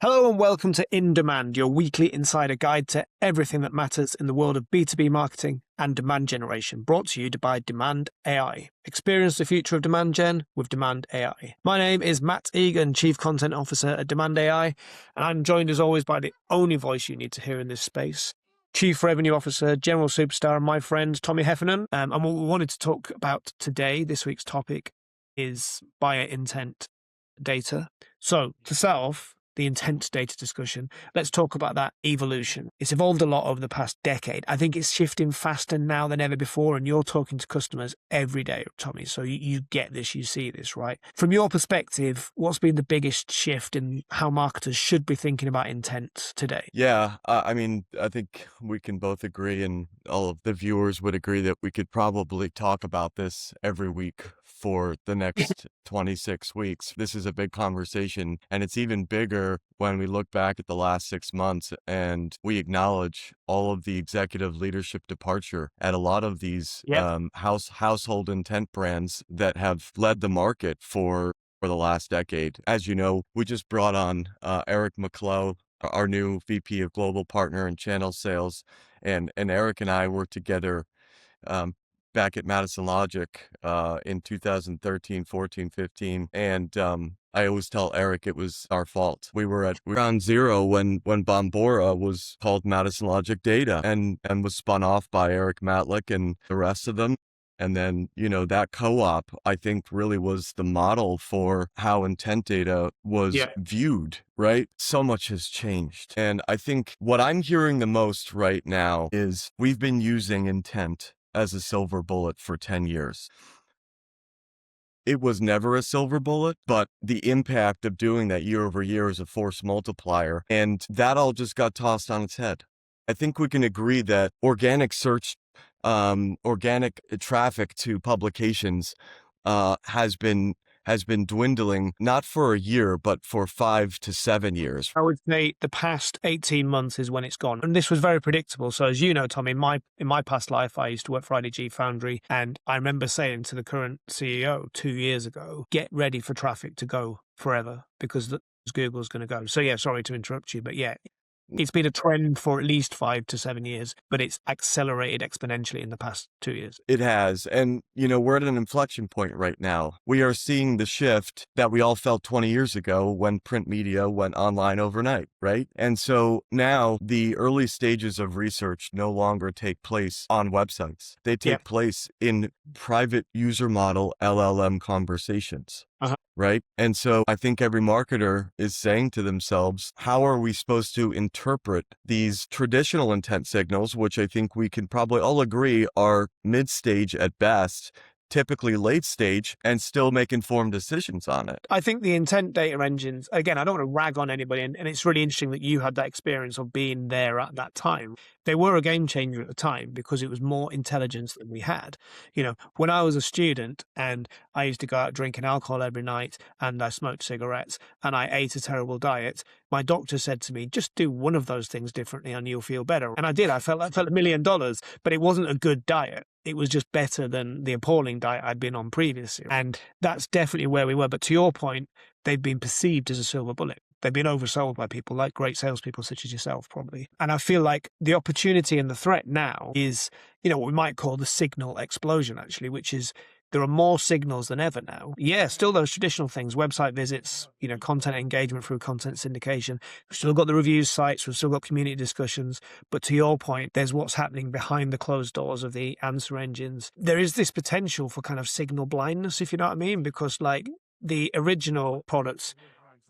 Hello and welcome to In Demand, your weekly insider guide to everything that matters in the world of B2B marketing and demand generation, brought to you by Demand AI. Experience the future of demand gen with Demand AI. My name is Matt Egan, Chief Content Officer at Demand AI, and I'm joined as always by the only voice you need to hear in this space, Chief Revenue Officer, General Superstar, and my friend Tommy Heffernan. And what we wanted to talk about today, this week's topic, is buyer intent data. So to start off, the intent data discussion, let's talk about that evolution. It's evolved a lot over the past decade. I think it's shifting faster now than ever before, and you're talking to customers every day, Tommy, so you get this, you see this, right? From your perspective, what's been the biggest shift in how marketers should be thinking about intent today? Yeah, I think we can both agree, and all of the viewers would agree, that we could probably talk about this every week for the next 26 weeks. This is a big conversation, and it's even bigger when we look back at the last 6 months and we acknowledge all of the executive leadership departure at a lot of these household intent brands that have led the market for the last decade. As you know, we just brought on Eric McClough, our new VP of Global Partner and Channel Sales, and Eric and I were together back at Madison Logic in 2013, 14, 15, and I always tell Eric it was our fault. We were at ground zero when Bombora was called Madison Logic Data and was spun off by Eric Matlick and the rest of them. And then, that co-op, I think, really was the model for how intent data was viewed, right? So much has changed. And I think what I'm hearing the most right now is we've been using intent as a silver bullet for 10 years. It was never a silver bullet, but the impact of doing that year over year is a force multiplier. And that all just got tossed on its head. I think we can agree that organic search, organic traffic to publications has been dwindling, not for a year, but for 5 to 7 years. I would say the past 18 months is when it's gone. And this was very predictable. So as you know, Tom, in my past life, I used to work for IDG Foundry. And I remember saying to the current CEO 2 years ago, get ready for traffic to go forever because Google's going to go. So yeah, sorry to interrupt you, but yeah, it's been a trend for at least 5 to 7 years, but it's accelerated exponentially in the past 2 years. It has. And, we're at an inflection point right now. We are seeing the shift that we all felt 20 years ago when print media went online overnight, right? And so now the early stages of research no longer take place on websites. They take place in private user model LLM conversations. Right. And so I think every marketer is saying to themselves, how are we supposed to interpret these traditional intent signals, which I think we can probably all agree are mid-stage at best, typically late stage, and still make informed decisions on it? I think the intent data engines, again, I don't want to rag on anybody, and it's really interesting that you had that experience of being there at that time. They were a game changer at the time because it was more intelligence than we had. When I was a student and I used to go out drinking alcohol every night and I smoked cigarettes and I ate a terrible diet, my doctor said to me, just do one of those things differently and you'll feel better. And I did. I felt $1 million, but it wasn't a good diet. It was just better than the appalling diet I'd been on previously. And that's definitely where we were. But to your point, they've been perceived as a silver bullet. They've been oversold by people like great salespeople such as yourself, probably. And I feel like the opportunity and the threat now is, what we might call the signal explosion, actually, which is there are more signals than ever now. Yeah, still those traditional things, website visits, content engagement through content syndication. We've still got the reviews sites, we've still got community discussions. But to your point, there's what's happening behind the closed doors of the answer engines. There is this potential for kind of signal blindness, if you know what I mean, because like the original products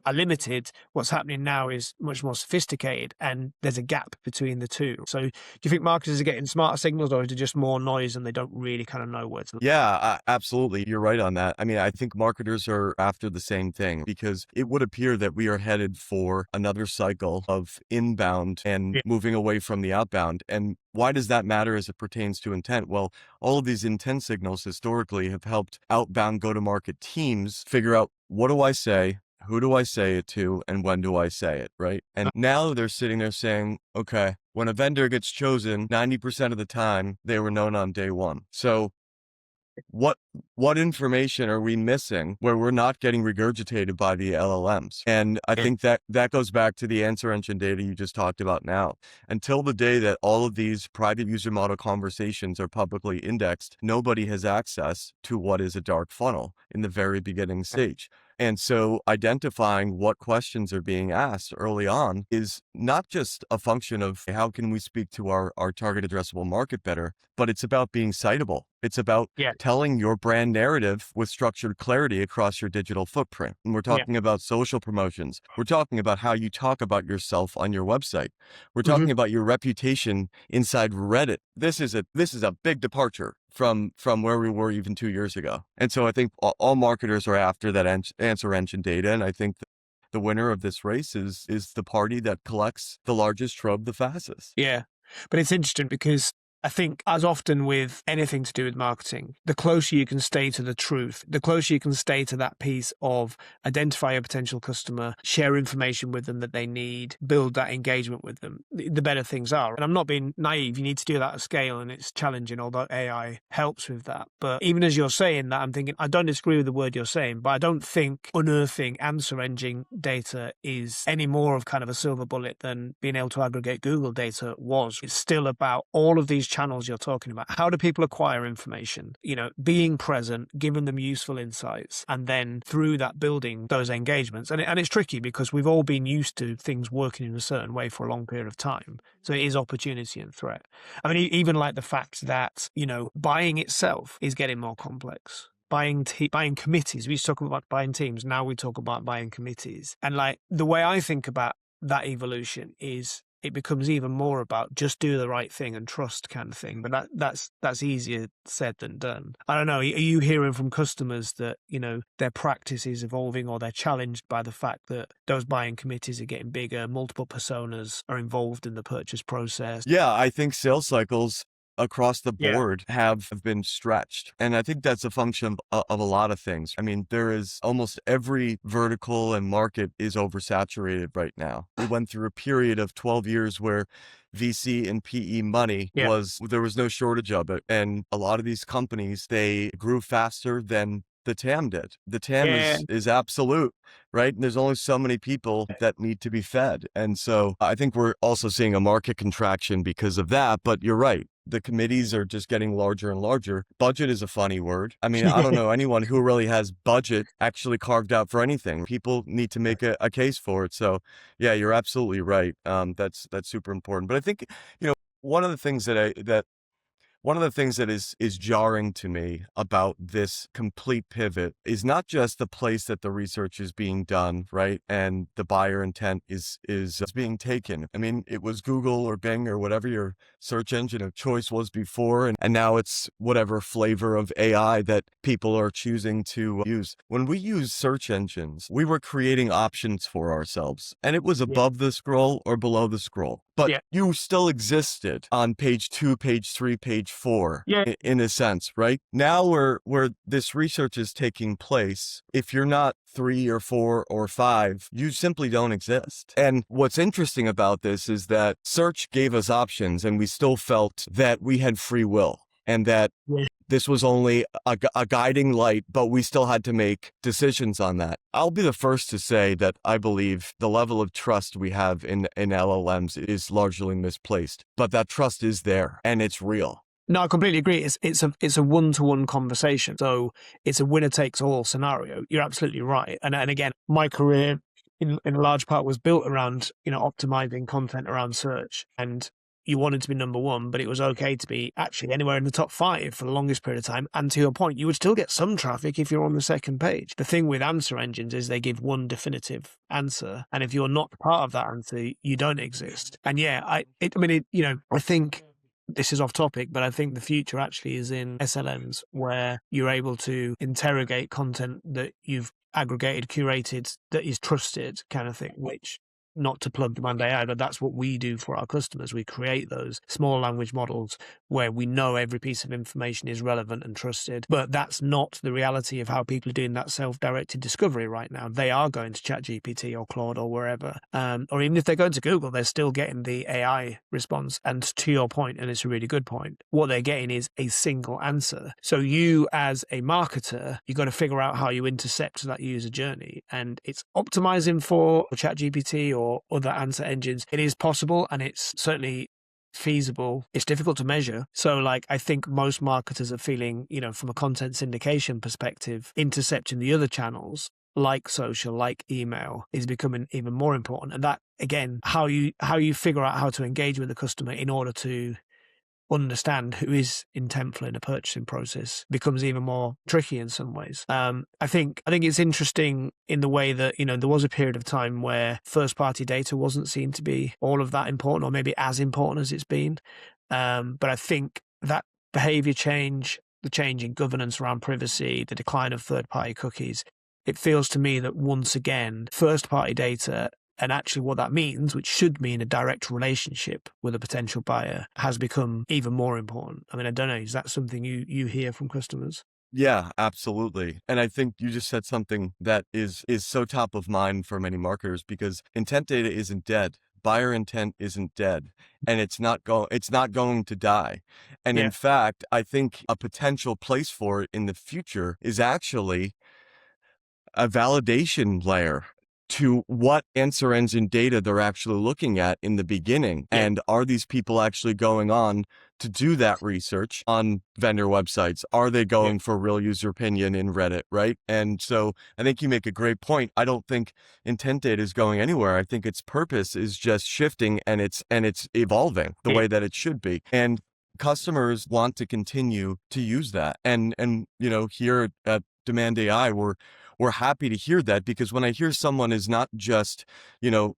are limited. What's happening now is much more sophisticated, and there's a gap between the two. So do you think marketers are getting smarter signals, or is it just more noise and they don't really kind of know where to look? Yeah, absolutely. You're right on that. I mean, I think marketers are after the same thing, because it would appear that we are headed for another cycle of inbound and moving away from the outbound. And why does that matter as it pertains to intent? Well, all of these intent signals historically have helped outbound go-to-market teams figure out, what do I say? Who do I say it to, and when do I say it, right? And now they're sitting there saying, okay, when a vendor gets chosen, 90% of the time, they were known on day one. So what what information are we missing where we're not getting regurgitated by the LLMs? And I think that that goes back to the answer engine data you just talked about now. Until the day that all of these private user model conversations are publicly indexed, nobody has access to what is a dark funnel in the very beginning stage. And so identifying what questions are being asked early on is not just a function of how can we speak to our target addressable market better, but it's about being citable. It's about Yeah. telling your brand narrative with structured clarity across your digital footprint. And we're talking about social promotions. We're talking about how you talk about yourself on your website. We're Hmm. talking about your reputation inside Reddit. This is a big departure from where we were even 2 years ago. And so I think all marketers are after that answer engine data. And I think the winner of this race is the party that collects the largest trove the fastest. Yeah. But it's interesting because I think, as often with anything to do with marketing, the closer you can stay to the truth, the closer you can stay to that piece of identify a potential customer, share information with them that they need, build that engagement with them, the better things are. And I'm not being naive. You need to do that at scale, and it's challenging, although AI helps with that. But even as you're saying that, I'm thinking, I don't disagree with the word you're saying, but I don't think unearthing answer engine data is any more of kind of a silver bullet than being able to aggregate Google data was. It's still about all of these channels you're talking about. How do people acquire information? Being present, giving them useful insights, and then through that building those engagements. And it's tricky because we've all been used to things working in a certain way for a long period of time. So it is opportunity and threat. I mean, even like the fact that, buying itself is getting more complex. Buying committees. We used to talk about buying teams. Now we talk about buying committees. And like the way I think about that evolution is it becomes even more about just do the right thing and trust kind of thing. But that's easier said than done. I don't know. Are you hearing from customers that, their practice is evolving, or they're challenged by the fact that those buying committees are getting bigger, multiple personas are involved in the purchase process? Yeah, I think sales cycles across the Yeah. board have been stretched. And I think that's a function of a lot of things. I mean, there is almost every vertical and market is oversaturated right now. We went through a period of 12 years where VC and PE money Yeah. there was no shortage of it. And a lot of these companies, they grew faster than the TAM did. The TAM Yeah. is absolute, right? And there's only so many people that need to be fed. And so I think we're also seeing a market contraction because of that. But you're right. The committees are just getting larger and larger. Budget is a funny word. I mean, I don't know anyone who really has budget actually carved out for anything. People need to make a case for it. So yeah, you're absolutely right. That's super important. But I think, one of the things one of the things that is jarring to me about this complete pivot is not just the place that the research is being done, right? And the buyer intent is being taken. I mean, it was Google or Bing or whatever your search engine of choice was before, and now it's whatever flavor of AI that people are choosing to use. When we use search engines, we were creating options for ourselves, and it was above the scroll or below the scroll. But you still existed on page 2, page 3, page 4, in a sense, right? Now where this research is taking place, if you're not 3 or 4 or 5, you simply don't exist. And what's interesting about this is that search gave us options, and we still felt that we had free will, and that this was only a guiding light, but we still had to make decisions on that. I'll be the first to say that I believe the level of trust we have in LLMs is largely misplaced, but that trust is there and it's real. No, I completely agree. It's a one-to-one conversation. So it's a winner-takes-all scenario. You're absolutely right. And again, my career in a large part was built around, optimizing content around search. And you wanted to be number one, but it was okay to be actually anywhere in the top 5 for the longest period of time. And to your point, you would still get some traffic if you're on the second page. The thing with answer engines is they give one definitive answer. And if you're not part of that answer, you don't exist. And I think this is off topic, but I think the future actually is in SLMs, where you're able to interrogate content that you've aggregated, curated, that is trusted kind of thing, which not to plug Demand AI, but that's what we do for our customers. We create those small language models where we know every piece of information is relevant and trusted. But that's not the reality of how people are doing that self-directed discovery right now. They are going to ChatGPT or Claude or wherever. Or even if they're going to Google, they're still getting the AI response. And to your point, and it's a really good point, what they're getting is a single answer. So you as a marketer, you've got to figure out how you intercept that user journey. And it's optimizing for ChatGPT or other answer engines. It is possible, and it's certainly feasible. It's difficult to measure. So like, I think most marketers are feeling, from a content syndication perspective, intercepting the other channels like social, like email, is becoming even more important. And that, again, how you figure out how to engage with the customer in order to understand who is intentful in a purchasing process becomes even more tricky in some ways. I think it's interesting in the way that, there was a period of time where first party data wasn't seen to be all of that important, or maybe as important as it's been. But I think that behavior change, the change in governance around privacy, the decline of third party cookies, it feels to me that once again, first party data, and actually what that means, which should mean a direct relationship with a potential buyer, has become even more important. I mean, I don't know, is that something you hear from customers? Yeah, absolutely. And I think you just said something that is so top of mind for many marketers, because intent data isn't dead. Buyer intent isn't dead, and it's not going to die. And in Yeah, fact, I think a potential place for it in the future is actually a validation layer to what answer engine data they're actually looking at in the beginning. yeah, And are these people actually going on to do that research on vendor websites? Are they yeah, going for real user opinion in Reddit, right? And so I think you make a great point. I don't think intent data is going anywhere. I think its purpose is just shifting, and it's evolving the yeah, way that it should be. And customers want to continue to use that. And here at Demand AI, we're happy to hear that, because when I hear someone is not just,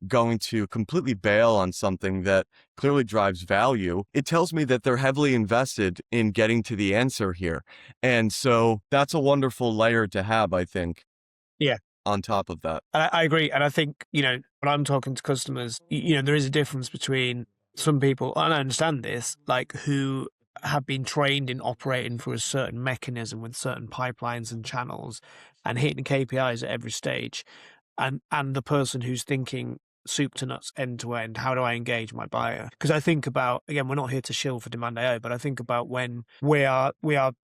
going to completely bail on something that clearly drives value, it tells me that they're heavily invested in getting to the answer here. And so that's a wonderful layer to have, I think, yeah. on top of that. I agree. And I think, when I'm talking to customers, there is a difference between some people, and I understand this, like who have been trained in operating through a certain mechanism with certain pipelines and channels and hitting KPIs at every stage, and the person who's thinking soup to nuts, end to end. How do I engage my buyer? Because I think about, again, we're not here to shill for Demand AI, but I think about when we are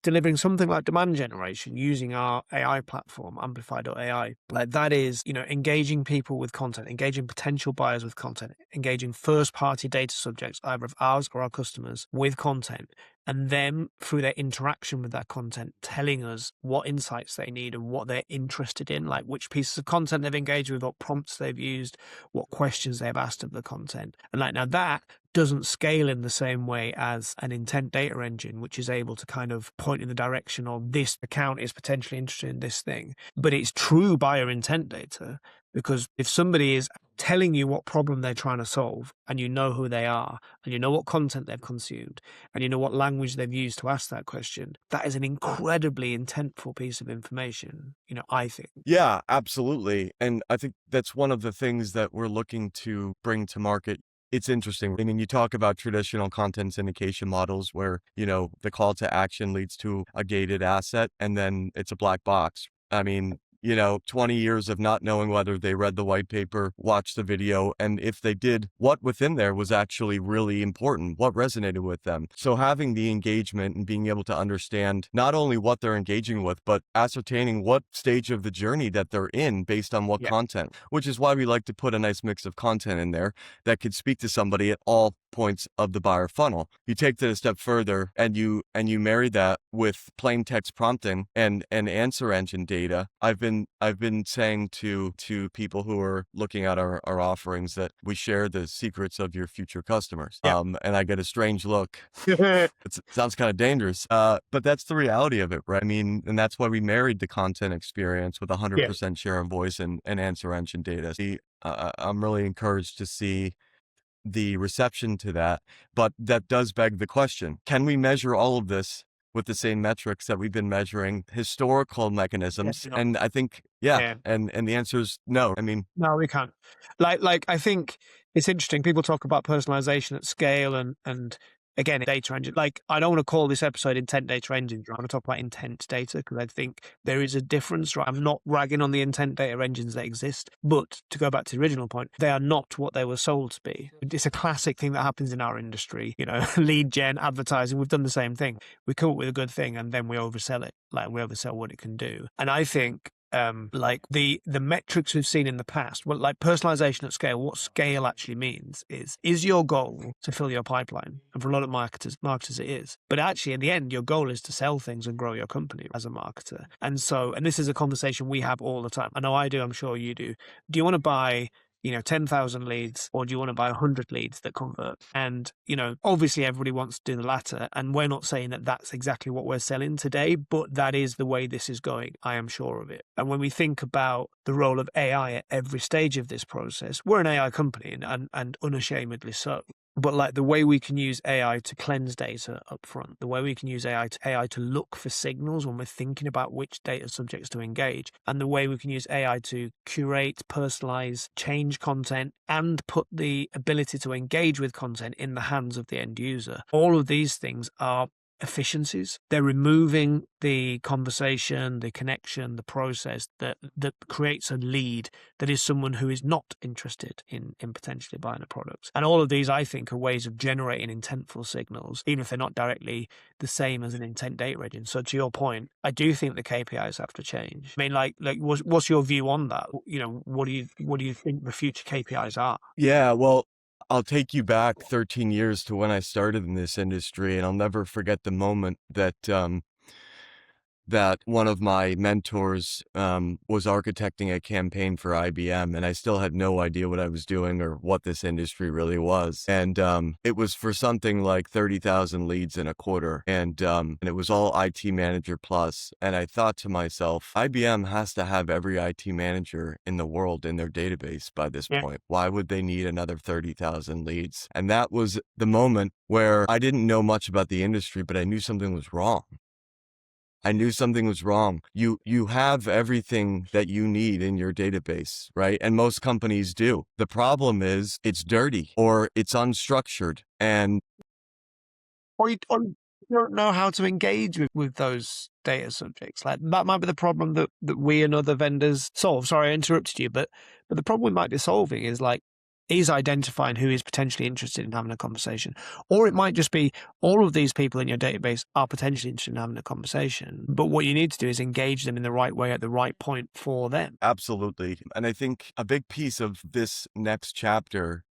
delivering something like demand generation using our AI platform, Amplify.ai. Like that is, engaging people with content, engaging potential buyers with content, engaging first party data subjects, either of ours or our customers, with content, and them through their interaction with that content telling us what insights they need and what they're interested in, like which pieces of content they've engaged with, what prompts they've used, what questions they've asked of the content. And like, now that doesn't scale in the same way as an intent data engine, which is able to kind of point in the direction of this account is potentially interested in this thing. But it's true buyer intent data, because if somebody is telling you what problem they're trying to solve, and you know who they are, and you know what content they've consumed, and you know what language they've used to ask that question, that is an incredibly intentful piece of information, I think. Yeah, absolutely. And I think that's one of the things that we're looking to bring to market. It's interesting. I mean, you talk about traditional content syndication models where, the call to action leads to a gated asset, and then it's a black box. I mean, 20 years of not knowing whether they read the white paper, watched the video, and if they did, what within there was actually really important, what resonated with them. So having the engagement and being able to understand not only what they're engaging with, but ascertaining what stage of the journey that they're in based on what Yeah. content, which is why we like to put a nice mix of content in there that could speak to somebody at all points of the buyer funnel. You take that a step further, and you marry that with plain text prompting and answer engine data. I've been saying to people who are looking at our offerings that we share the secrets of your future customers. Yeah. And I get a strange look. Yeah. It sounds kind of dangerous, but that's the reality of it, right? I mean, and that's why we married the content experience with 100% share of voice and answer engine data. I'm really encouraged to see the reception to that, but that does beg the question: can we measure all of this with the same metrics that we've been measuring historical mechanisms? Definitely not. And I think, yeah, Yeah. and the answer is no. I mean, No, we can't. Like I think it's interesting. People talk about personalization at scale and again, data engine. Like, I don't want to call this episode intent data engines. I want to talk about intent data because I think there is a difference, right? I'm not ragging on the intent data engines that exist, but to go back to the original point, they are not what they were sold to be. It's a classic thing that happens in our industry, lead gen, advertising. We've done the same thing. We come up with a good thing and then we oversell it. Like, we oversell what it can do. And I think like the metrics we've seen in the past, well, like personalization at scale, what scale actually means is your goal to fill your pipeline? And for a lot of marketers it is. But actually, in the end, your goal is to sell things and grow your company as a marketer. And this is a conversation we have all the time. I know I do, I'm sure you do. Do you want to buy 10,000 leads, or do you want to buy 100 leads that convert? And, obviously everybody wants to do the latter. And we're not saying that that's exactly what we're selling today, but that is the way this is going. I am sure of it. And when we think about the role of AI at every stage of this process, we're an AI company and unashamedly so. But like the way we can use AI to cleanse data up front, the way we can use AI to look for signals when we're thinking about which data subjects to engage, and the way we can use AI to curate, personalize, change content, and put the ability to engage with content in the hands of the end user. All of these things are efficiencies. They're removing the conversation, the connection, the process that creates a lead that is someone who is not interested in potentially buying a product. And all of these, I think, are ways of generating intentful signals, even if they're not directly the same as an intent data engine. So to your point, I do think the KPIs have to change. I mean, like what's your view on that? What do you think the future KPIs are? yeah, well, I'll take you back 13 years to when I started in this industry, and I'll never forget the moment that one of my mentors was architecting a campaign for IBM, and I still had no idea what I was doing or what this industry really was. And it was for something like 30,000 leads in a quarter, and it was all IT Manager Plus. And I thought to myself, IBM has to have every IT manager in the world in their database by this Yeah. point. Why would they need another 30,000 leads? And that was the moment where I didn't know much about the industry, but I knew something was wrong. I knew something was wrong. You have everything that you need in your database, right? And most companies do. The problem is it's dirty or it's unstructured. And Or you don't know how to engage with those data subjects. Like, that might be the problem that we and other vendors solve. Sorry, I interrupted you, but the problem we might be solving is identifying who is potentially interested in having a conversation. Or it might just be all of these people in your database are potentially interested in having a conversation. But what you need to do is engage them in the right way at the right point for them. absolutely. And I think a big piece of this next chapter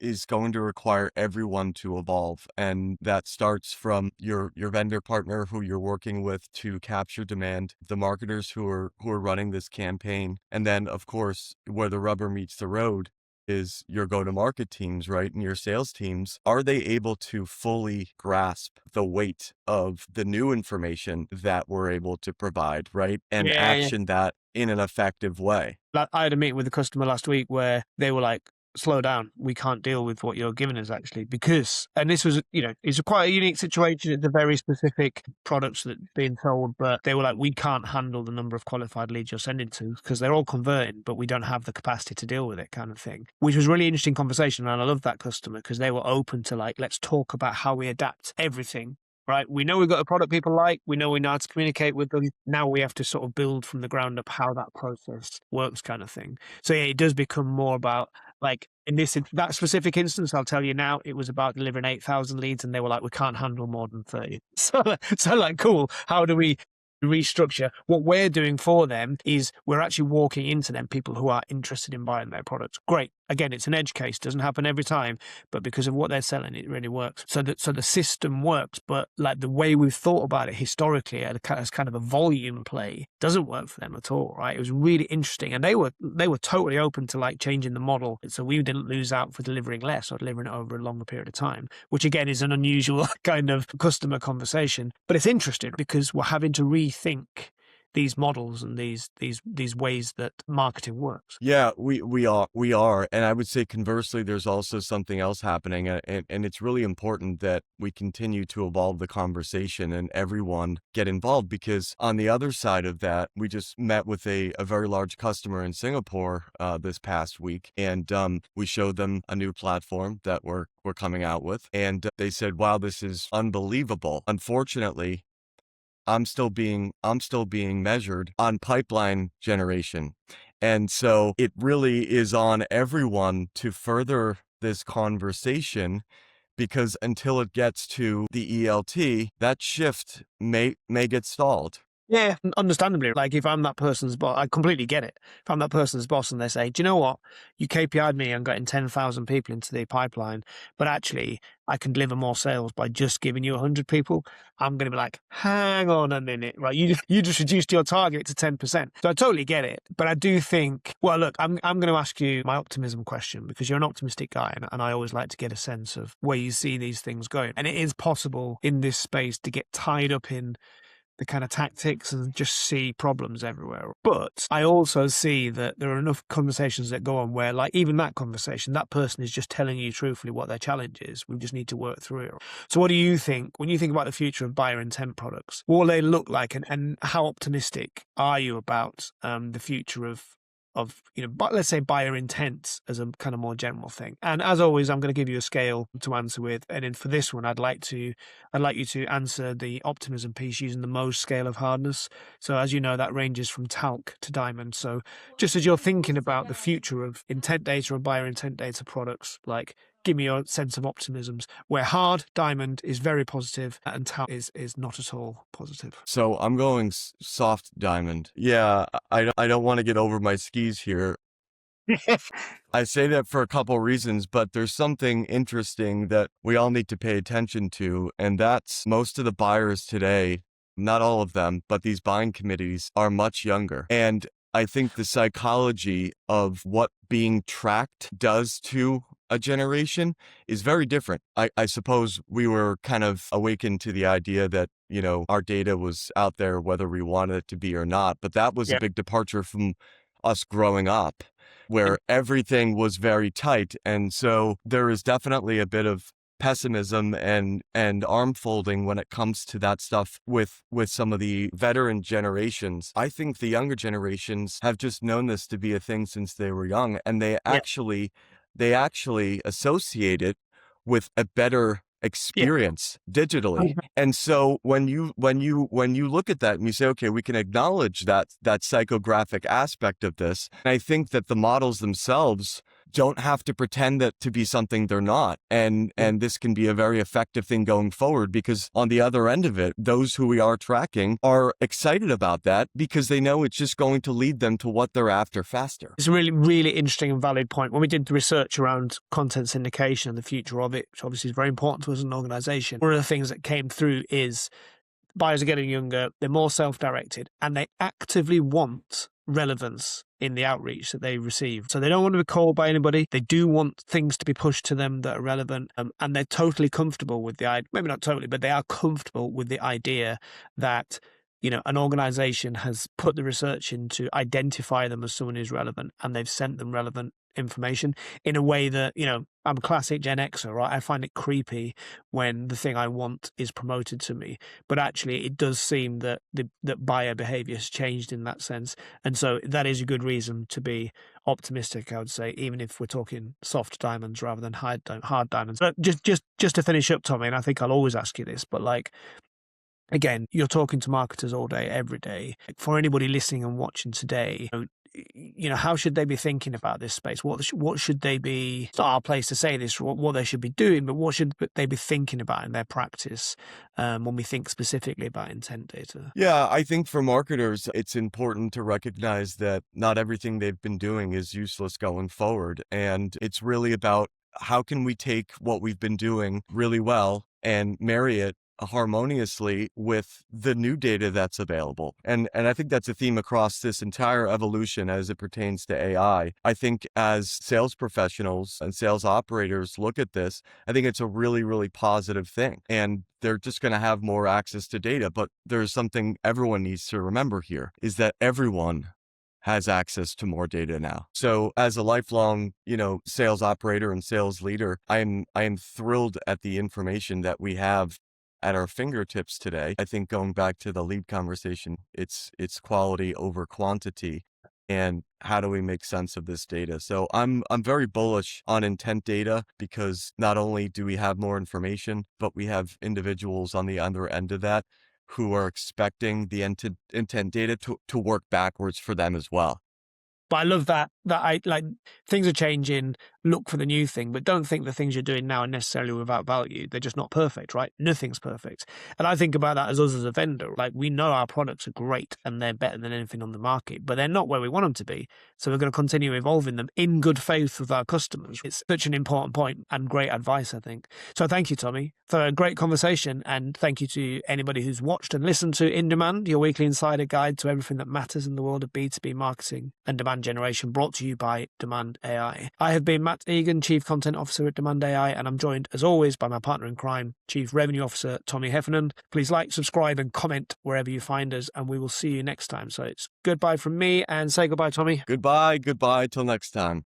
is going to require everyone to evolve. And that starts from your vendor partner who you're working with to capture demand, the marketers who are running this campaign. And then of course, where the rubber meets the road is your go-to-market teams, right? And your sales teams. Are they able to fully grasp the weight of the new information that we're able to provide, right? And Yeah. action that in an effective way? Like, I had a meeting with a customer last week where they were like, slow down, we can't deal with what you're giving us actually, because, and this was, it's quite a unique situation. It's a very specific products that being sold, but they were like, we can't handle the number of qualified leads you're sending to because they're all converting, but we don't have the capacity to deal with it, kind of thing, which was really interesting conversation. And I love that customer because they were open to like, let's talk about how we adapt everything. Right. We know we've got a product people like, we know how to communicate with them. Now we have to sort of build from the ground up how that process works, kind of thing. So yeah, it does become more about, like, in that specific instance, I'll tell you now, it was about delivering 8,000 leads and they were like, we can't handle more than 30. So like, cool. How do we restructure? What we're doing for them is we're actually walking into them, people who are interested in buying their products. Great. Again, it's an edge case. Doesn't happen every time, but because of what they're selling, it really works. So the system works, but like the way we've thought about it historically as kind of a volume play doesn't work for them at all, right? It was really interesting, and they were totally open to like changing the model, so we didn't lose out for delivering less or delivering it over a longer period of time, which again is an unusual kind of customer conversation. But it's interesting because we're having to rethink these models and these ways that marketing works. Yeah, we are, and I would say conversely, there's also something else happening, and it's really important that we continue to evolve the conversation and everyone get involved, because on the other side of that, we just met with a very large customer in Singapore this past week, and we showed them a new platform that we're coming out with, and they said, "Wow, this is unbelievable." Unfortunately, I'm still being measured on pipeline generation. And so it really is on everyone to further this conversation, because until it gets to the ELT, that shift may get stalled. Yeah, understandably. Like if I'm that person's boss, I completely get it. If I'm that person's boss and they say, "Do you know what? You KPI'd me on getting 10,000 people into the pipeline, but actually I can deliver more sales by just giving you 100 people." I'm going to be like, "Hang on a minute, right? You just reduced your target to 10%." So I totally get it, but I do think. Well, look, I'm going to ask you my optimism question, because you're an optimistic guy, and I always like to get a sense of where you see these things going. And it is possible in this space to get tied up in the kind of tactics and just see problems everywhere. But I also see that there are enough conversations that go on where, like, even that conversation, that person is just telling you truthfully what their challenge is. We just need to work through it. So what do you think when you think about the future of buyer intent products? What will they look like, and how optimistic are you about the future of but let's say buyer intent as a kind of more general thing? And as always, I'm going to give you a scale to answer with, and then for this one, I'd like you to answer the optimism piece using the Mohs scale of hardness. So as you know, that ranges from talc to diamond. So just as you're thinking about the future of intent data or buyer intent data products, like, give me your sense of optimisms, where hard diamond is very positive and talc is not at all positive. So I'm going soft diamond. Yeah, I don't want to get over my skis here. I say that for a couple reasons, but there's something interesting that we all need to pay attention to, and that's most of the buyers today, not all of them, but these buying committees are much younger. And I think the psychology of what being tracked does to a generation is very different. I suppose we were kind of awakened to the idea that, our data was out there whether we wanted it to be or not, but that was a Yeah. big departure from us growing up, where everything was very tight. And so there is definitely a bit of pessimism and arm folding when it comes to that stuff with some of the veteran generations. I think the younger generations have just known this to be a thing since they were young, and they Yeah. actually associate it with a better Yeah. experience digitally. And so when you look at that and you say, okay, we can acknowledge that psychographic aspect of this, and I think that the models themselves don't have to pretend that to be something they're not. And this can be a very effective thing going forward, because on the other end of it, those who we are tracking are excited about that because they know it's just going to lead them to what they're after faster. It's a really, really interesting and valid point. When we did the research around content syndication and the future of it, which obviously is very important to us as an organization, one of the things that came through is buyers are getting younger, they're more self-directed, and they actively want relevance in the outreach that they receive. So they don't want to be called by anybody. They do want things to be pushed to them that are relevant, and they're totally comfortable with the idea. Maybe not totally, but they are comfortable with the idea that an organization has put the research in to identify them as someone who's relevant, and they've sent them relevant information in a way that, I'm a classic Gen Xer, right? I find it creepy when the thing I want is promoted to me. But actually, it does seem that that buyer behavior has changed in that sense. And so that is a good reason to be optimistic, I would say, even if we're talking soft diamonds rather than hard diamonds. But just to finish up, Tommy, and I think I'll always ask you this, but again, you're talking to marketers all day, every day. For anybody listening and watching today, how should they be thinking about this space? What should they be? It's not our place to say this, what they should be doing, but what should they be thinking about in their practice when we think specifically about intent data? Yeah, I think for marketers, it's important to recognize that not everything they've been doing is useless going forward. And it's really about how can we take what we've been doing really well and marry it harmoniously with the new data that's available. And I think that's a theme across this entire evolution as it pertains to AI. I think as sales professionals and sales operators look at this, I think it's a really, really positive thing. And they're just going to have more access to data. But there's something everyone needs to remember here is that everyone has access to more data now. So as a lifelong, sales operator and sales leader, I am thrilled at the information that we have at our fingertips today. I think going back to the lead conversation, it's quality over quantity. And how do we make sense of this data? So I'm very bullish on intent data because not only do we have more information, but we have individuals on the other end of that who are expecting the intent data to work backwards for them as well. But I love that I like things are changing, look for the new thing, but don't think the things you're doing now are necessarily without value. They're just not perfect, right? Nothing's perfect. And I think about that as us as a vendor. Like, we know our products are great and they're better than anything on the market, but they're not where we want them to be. So we're going to continue evolving them in good faith with our customers. It's such an important point and great advice, I think. So thank you, Tommy, for a great conversation. And thank you to anybody who's watched and listened to In Demand, your weekly insider guide to everything that matters in the world of B2B marketing and demand generation, brought to you by Demand AI. I have been Matt Egan, Chief Content Officer at Demand AI, and I'm joined as always by my partner in crime, Chief Revenue Officer Tommy Heffernan. Please like, subscribe and comment wherever you find us, and we will see you next time. So it's goodbye from me, and say goodbye, Tommy. Goodbye till next time.